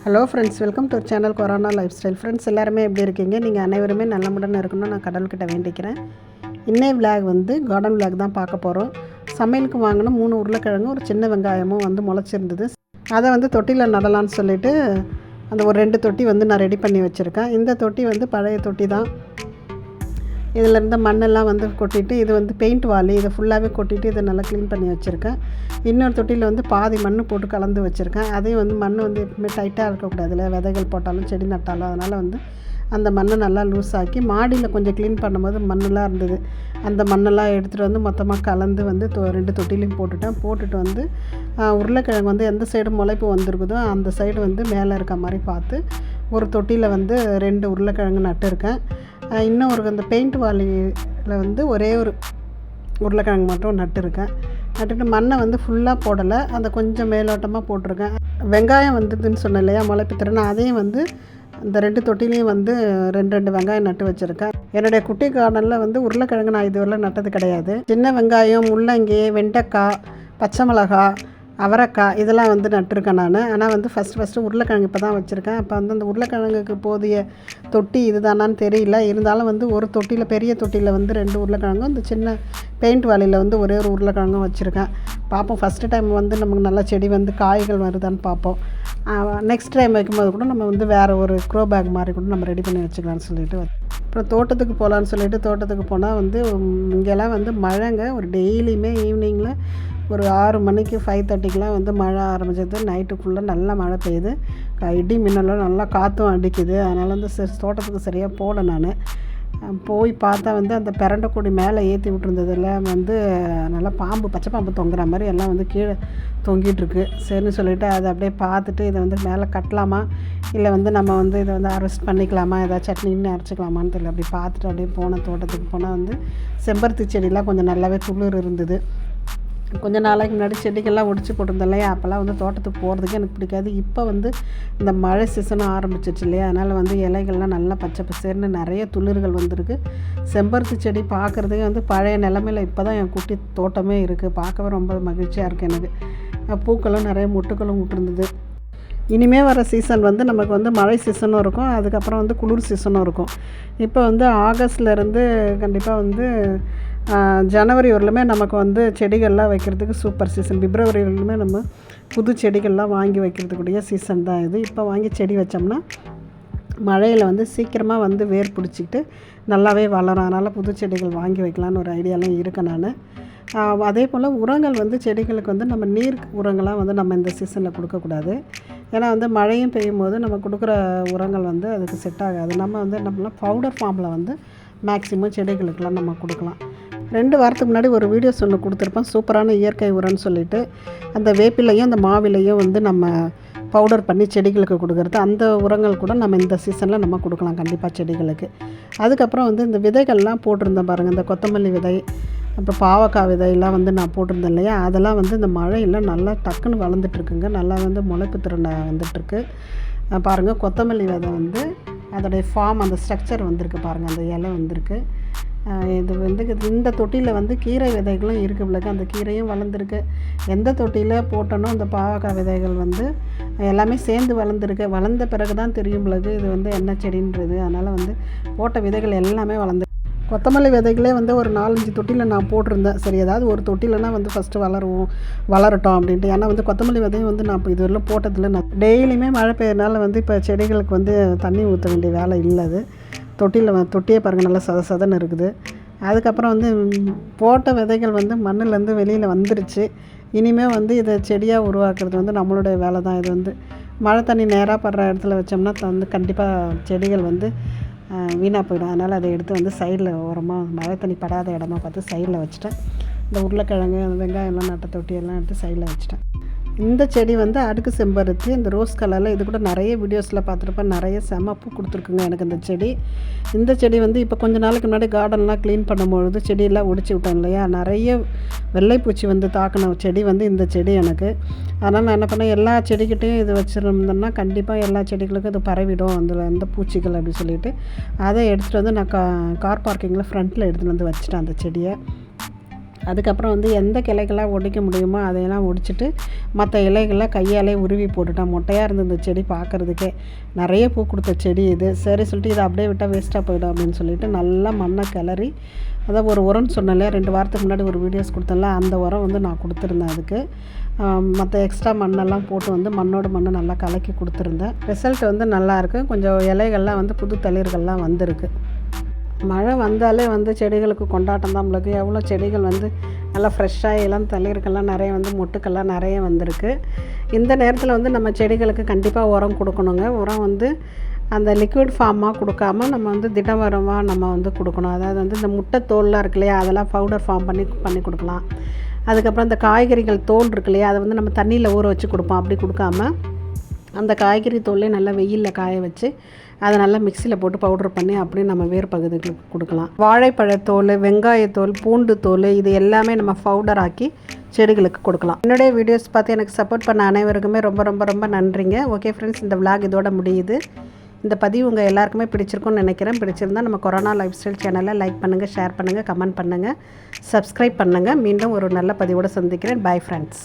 Hello friends, welcome to channel corona life style. Friends எல்லாருமே எப்படி இருக்கீங்க? நீங்கள் அனைவருமே நல்லமுடன் இருக்கணும்னு நான் கடவுள்கிட்ட வேண்டிக்கிறேன். இன்னே விளாக் வந்து கார்டன் விளாக் தான் பார்க்க போகிறோம். சமையலுக்கு வாங்கின 3 உருளைக்கிழங்கும் ஒரு சின்ன வெங்காயமும் வந்து முளைச்சிருந்தது. அதை வந்து தொட்டியில் நடலான்னு சொல்லிவிட்டு அந்த ஒரு 2 தொட்டி வந்து நான் ரெடி பண்ணி வச்சுருக்கேன். இந்த தொட்டி வந்து பழைய தொட்டி தான். இதில் இருந்த மண்ணெல்லாம் வந்து கொட்டிட்டு, இது வந்து பெயிண்ட் வாலி, இதை ஃபுல்லாகவே கொட்டிட்டு இதை நல்லா க்ளீன் பண்ணி வச்சுருக்கேன். இன்னொரு தொட்டியில் வந்து பாதி மண் போட்டு கலந்து வச்சுருக்கேன். அதையும் வந்து மண் வந்து எப்பவுமே டைட்டாக இருக்கக்கூடாது, இல்லை விதைகள் போட்டாலும் செடி நட்டாலும். அதனால் வந்து அந்த மண்ணை நல்லா லூஸ் ஆக்கி மாடியில் கொஞ்சம் க்ளீன் பண்ணும்போது மண்ணெலாம் இருந்தது. அந்த மண்ணெல்லாம் எடுத்துகிட்டு வந்து மொத்தமாக கலந்து வந்து 2 தொட்டிலையும் போட்டுட்டு வந்து உருளைக்கிழங்கு வந்து எந்த சைடு முளைப்பு வந்திருக்குதோ அந்த சைடு வந்து மேலே இருக்க மாதிரி பார்த்து ஒரு தொட்டியில் வந்து 2 உருளைக்கிழங்கு நட்டுருக்கேன். இன்னும் அந்த பெயிண்ட் வாலியில் வந்து ஒரே ஒரு உருளைக்கிழங்கு மட்டும் நட்டுட்டு மண்ணை வந்து ஃபுல்லாக போடலை, அந்த கொஞ்சம் மேலோட்டமாக போட்டிருக்கேன். வெங்காயம் வந்ததுன்னு சொன்னேன் இல்லையா, முளைப்பு திறனை, அதையும் வந்து இந்த 2 தொட்டிலையும் வந்து 2 வெங்காயம் நட்டு வச்சுருக்கேன். என்னுடைய குட்டி கார்டனில் வந்து உருளைக்கிழங்கு நான் இதுவரை நட்டது கிடையாது. சின்ன வெங்காயம், முள்ளங்கி, வெண்டைக்காய், பச்சை மிளகாய், அவரைக்காய் இதெல்லாம் வந்து நட்டிருக்கேன் நான். ஆனால் வந்து ஃபஸ்ட்டு உருளைக்கிழங்கு இப்போ தான் வச்சுருக்கேன். அப்போ வந்து அந்த உருளைக்கிழங்குக்கு போதிய தொட்டி இது தானான்னு தெரியல. இருந்தாலும் வந்து ஒரு தொட்டியில், பெரிய தொட்டியில் வந்து 2 உருளைக்கிழங்கும், இந்த சின்ன பெயிண்ட் வாலியில் வந்து ஒரே ஒரு உருளைக்கிழங்கும் வச்சுருக்கேன். பார்ப்போம், ஃபஸ்ட்டு டைம் வந்து நமக்கு நல்லா செடி வந்து காய்கள் வருதான்னு பார்ப்போம். நெக்ஸ்ட் டைம் வைக்கும்போது கூட நம்ம வந்து வேறு ஒரு க்ரோ பேக் மாதிரி கூட நம்ம ரெடி பண்ணி வச்சுக்கலான்னு சொல்லிட்டு. அப்புறம் தோட்டத்துக்கு போகலான்னு சொல்லிட்டு தோட்டத்துக்கு போனால் வந்து இங்கெல்லாம் வந்து மழைங்க. ஒரு டெய்லியுமே ஈவினிங்கில் ஒரு 6 மணிக்கு 5:30க்கெலாம் வந்து மழை ஆரம்பிச்சது. நைட்டுக்குள்ளே நல்லா மழை பெய்யுது, இடி மின்னலும் நல்லா காற்றும் அடிக்குது. அதனால் வந்து தோட்டத்துக்கு சரியாக போகல. நான் போய் பார்த்தா வந்து அந்த பிரண்டைக்கொடி மேலே ஏற்றி விட்டுருந்ததில் வந்து நல்லா பாம்பு, பச்சை பாம்பு தொங்குற மாதிரி எல்லாம் வந்து கீழே தொங்கிட்டுருக்கு. சரின்னு சொல்லிவிட்டு அதை அப்படியே பார்த்துட்டு இதை வந்து மேலே கட்டலாமா, இல்லை வந்து நம்ம வந்து இதை வந்து அரெஸ்ட் பண்ணிக்கலாமா, ஏதாவது சட்னின்னு அரைச்சிக்கலாமான்னு தெரியல. அப்படி பார்த்துட்டு அப்படியே போனேன். தோட்டத்துக்கு போனால் வந்து செம்பருத்தி செடியெலாம் கொஞ்சம் நல்லாவே துளிர் இருந்தது. கொஞ்சம் நாளைக்கு முன்னாடி செடிகள்லாம் ஒடிச்சு போட்டிருந்தேன் இல்லையா, அப்போல்லாம் வந்து தோட்டத்துக்கு போகிறதுக்கு எனக்கு பிடிக்காது. இப்போ வந்து இந்த மழை சீசனும் ஆரம்பிச்சிச்சு இல்லையா, அதனால் வந்து இலைகள்லாம் நல்லா பச்சை பசேர்னு நிறைய துளிர்கள் வந்திருக்கு. செம்பருத்தி செடி பார்க்குறதுக்கு வந்து பழைய நிலமையில் இப்போ தான் என் குட்டி தோட்டமே இருக்குது. பார்க்கவே ரொம்ப மகிழ்ச்சியாக இருக்குது எனக்கு. பூக்களும் நிறைய மொட்டுக்களும் விட்டுருந்தது. இனிமேல் வர சீசன் வந்து நமக்கு வந்து மழை சீசனும் இருக்கும், அதுக்கப்புறம் வந்து குளிர் சீசனும் இருக்கும். இப்போ வந்து ஆகஸ்ட்லேருந்து கண்டிப்பாக வந்து ஜனவரி வரலுமே நமக்கு வந்து செடிகள்லாம் வைக்கிறதுக்கு சூப்பர் சீசன். பிப்ரவரி வரலுமே நம்ம புது செடிகள்லாம் வாங்கி வைக்கிறதுக்குரிய சீசன் தான் இது. இப்போ வாங்கி செடி வச்சோம்னா மழையில் வந்து சீக்கிரமாக வந்து வேர் பிடிச்சிக்கிட்டு நல்லாவே வளரும். அதனால் புது செடிகள் வாங்கி வைக்கலான்னு ஒரு ஐடியாலாம் இருக்கேன் நான். அதே போல் உரங்கள் வந்து செடிகளுக்கு வந்து நம்ம நீர் உரங்களாக வந்து நம்ம இந்த சீசனில் கொடுக்கக்கூடாது. ஏன்னா வந்து மழையும் பெய்யும் போது நம்ம கொடுக்குற உரங்கள் வந்து அதுக்கு செட் ஆகாது. நம்ம வந்து என்ன பண்ணலாம், பவுடர் ஃபார்மில் வந்து மேக்ஸிமம் செடிகளுக்கெல்லாம் நம்ம கொடுக்கலாம். 2 வாரத்துக்கு முன்னாடி ஒரு வீடியோஸ் ஒன்று கொடுத்துருப்பேன், சூப்பரான இயற்கை உரம்னு சொல்லிட்டு. அந்த வேப்பிலையும் அந்த மாவிலையும் வந்து நம்ம பவுடர் பண்ணி செடிகளுக்கு கொடுக்குறது, அந்த உரங்கள் கூட நம்ம இந்த சீசனில் நம்ம கொடுக்கலாம் கண்டிப்பாக செடிகளுக்கு. அதுக்கப்புறம் வந்து இந்த விதைகள்லாம் போட்டிருந்தேன் பாருங்கள், இந்த கொத்தமல்லி விதை, அப்புறம் பாவக்காய் விதையெல்லாம் வந்து நான் போட்டிருந்தேன் இல்லையா, அதெல்லாம் வந்து இந்த மழையில் நல்லா டக்குன்னு வளர்ந்துட்டுருக்குங்க. நல்லா வந்து முளைப்பு திறனை வந்துட்டுருக்கு பாருங்கள். கொத்தமல்லி விதை வந்து அதோடைய ஃபார்ம், அந்த ஸ்ட்ரக்சர் வந்திருக்கு பாருங்கள், அந்த இலை வந்திருக்கு. இது வந்து இந்த தொட்டியில் வந்து கீரை விதைகளும் இருக்குது பிள்ளைக்கு, அந்த கீரையும் வளர்ந்துருக்கு. எந்த தொட்டியில் போட்டனோ அந்த பாவக்காய் விதைகள் வந்து எல்லாமே சேர்ந்து வளர்ந்துருக்கு. வளர்ந்த பிறகு தான் தெரியும் பிள்ளைக்கு இது வந்து என்ன செடின்றது. அதனால் வந்து போட்ட விதைகள் எல்லாமே வளர்ந்து, கொத்தமல்லி விதைகளே வந்து ஒரு 4-5 தொட்டியில் நான் போட்டிருந்தேன். சரி, ஏதாவது ஒரு தொட்டிலனா வந்து ஃபஸ்ட்டு வளரட்டும் அப்படின்ட்டு. ஏன்னா வந்து கொத்தமல்லி விதையும் வந்து நான் இப்போ இதுவரையிலும் போட்டதில்லை. நான் டெய்லியுமே மழை பெய்யறனால வந்து இப்போ செடிகளுக்கு வந்து தண்ணி ஊற்ற வேண்டிய வேலை இல்லை. அது தொட்டியே பாருங்கள் நல்லா சதன்னு இருக்குது. அதுக்கப்புறம் வந்து போட்ட விதைகள் வந்து மண்ணிலேருந்து வெளியில் வந்துருச்சு. இனிமேல் வந்து இதை செடியாக உருவாக்குறது வந்து நம்மளுடைய வேலை தான். இது வந்து மழை தண்ணி நேராக படுற இடத்துல வச்சோம்னா வந்து கண்டிப்பாக செடிகள் வந்து வீணாக போயிடும். அதனால் அதை எடுத்து வந்து சைடில் ஓரமாக மழை தண்ணி படாத இடமா பார்த்து சைடில் வச்சுட்டேன். இந்த உருளைக்கிழங்கு, வெங்காயம்லாம் நட்ட தொட்டியெல்லாம் எடுத்து சைடில் வச்சுட்டேன். இந்த செடி வந்து அடுக்கு செம்பருத்தி, இந்த ரோஸ் கலரில், இது கூட நிறைய வீடியோஸில் பார்த்துருப்பேன். நிறைய செம பூ கொடுத்துருக்குங்க எனக்கு இந்த செடி. இந்த செடி வந்து இப்போ கொஞ்சம் நாளைக்கு முன்னாடி கார்டன்லாம் க்ளீன் பண்ணும்பொழுது செடியெல்லாம் ஒடிச்சு விட்டேன் இல்லையா, நிறைய வெள்ளைப்பூச்சி வந்து தாக்கின செடி வந்து இந்த செடி எனக்கு. அதனால் நான் என்ன பண்ணேன், எல்லா செடிக்கிட்டையும் இது வச்சுருந்தேன்னா கண்டிப்பாக எல்லா செடிகளுக்கும் இது பரவிடும் அதில் எந்த பூச்சிகள் அப்படின்னு சொல்லிட்டு அதை எடுத்துகிட்டு வந்து நான் கார் பார்க்கிங்கில் ஃப்ரண்ட்டில் எடுத்துகிட்டு வந்து வச்சுட்டேன் அந்த செடியை. அதுக்கப்புறம் வந்து எந்த கிளைகளாக ஒடிக்க முடியுமோ அதையெல்லாம் ஒடிச்சிட்டு மற்ற இலைகள்லாம் கையாலே உருவி போட்டுட்டேன். மொட்டையாக இருந்த இந்த செடி பார்க்குறதுக்கே நிறைய பூ கொடுத்த செடி இது. சரி சொல்லிட்டு இதை அப்படியே விட்டால் வேஸ்ட்டாக போயிடும் அப்படின்னு சொல்லிட்டு நல்லா மண்ணை கிளறி, அதான் ஒரு உரம்னு சொன்னேன் 2 வாரத்துக்கு முன்னாடி ஒரு வீடியோஸ் கொடுத்தேன்ல, அந்த உரம் வந்து நான் கொடுத்துருந்தேன் அதுக்கு. மற்ற எக்ஸ்ட்ரா மண்ணெல்லாம் போட்டு வந்து மண்ணோட மண்ணை நல்லா கலக்கி கொடுத்துருந்தேன். ரிசல்ட் வந்து நல்லாயிருக்கு. கொஞ்சம் இலைகள்லாம் வந்து புது தளிர்கள்லாம் வந்திருக்கு. மழை வந்தாலே வந்து செடிகளுக்கு கொண்டாட்டம் தான் நம்மளுக்கு. எவ்வளோ செடிகள் வந்து நல்லா ஃப்ரெஷ்ஷாக இளம் தளிர்கள்லாம் நிறைய வந்து மொட்டுக்கள்லாம் நிறைய வந்திருக்கு. இந்த நேரத்தில் வந்து நம்ம செடிகளுக்கு கண்டிப்பாக உரம் கொடுக்கணுங்க. உரம் வந்து அந்த லிக்விட் ஃபார்மாக கொடுக்காம நம்ம வந்து திடவரமாக நம்ம வந்து கொடுக்கணும். அதாவது வந்து இந்த முட்டை தோல்லாம் இருக்கு இல்லையா, அதெல்லாம் பவுடர் ஃபார்ம் பண்ணி கொடுக்கலாம். அதுக்கப்புறம் இந்த காய்கறிகள் தோல் இருக்கு இல்லையா, அதை வந்து நம்ம தண்ணியில் ஊற வச்சு கொடுப்போம். அப்படி கொடுக்காம அந்த காய்கறி தோலே நல்லா வெயிலில் காய வச்சு அதை நல்லா மிக்சியில் போட்டு பவுடர் பண்ணி அப்படியே நம்ம வேறு பகுதிகளுக்கு கொடுக்கலாம். வாழைப்பழத்தோல், வெங்காயத்தோல், பூண்டு தோல் இது எல்லாமே நம்ம பவுடர் ஆக்கி செடிகளுக்கு கொடுக்கலாம். என்னுடைய வீடியோஸ் பார்த்து எனக்கு சப்போர்ட் பண்ண அனைவருக்குமே ரொம்ப ரொம்ப ரொம்ப நன்றிங்க. ஓகே ஃப்ரெண்ட்ஸ், இந்த விளாக் இதோட முடியுது. இந்த பதிவு உங்கள் எல்லாருக்குமே பிடிச்சிருக்கும்னு நினைக்கிறேன். பிடிச்சிருந்தால் நம்ம கொரோனா லைஃப் ஸ்டைல் சேனலை லைக் பண்ணுங்கள், ஷேர் பண்ணுங்கள், கமெண்ட் பண்ணுங்கள், சப்ஸ்கிரைப் பண்ணுங்கள். மீண்டும் ஒரு நல்ல பதிவோடு சந்திக்கிறேன். Bye friends.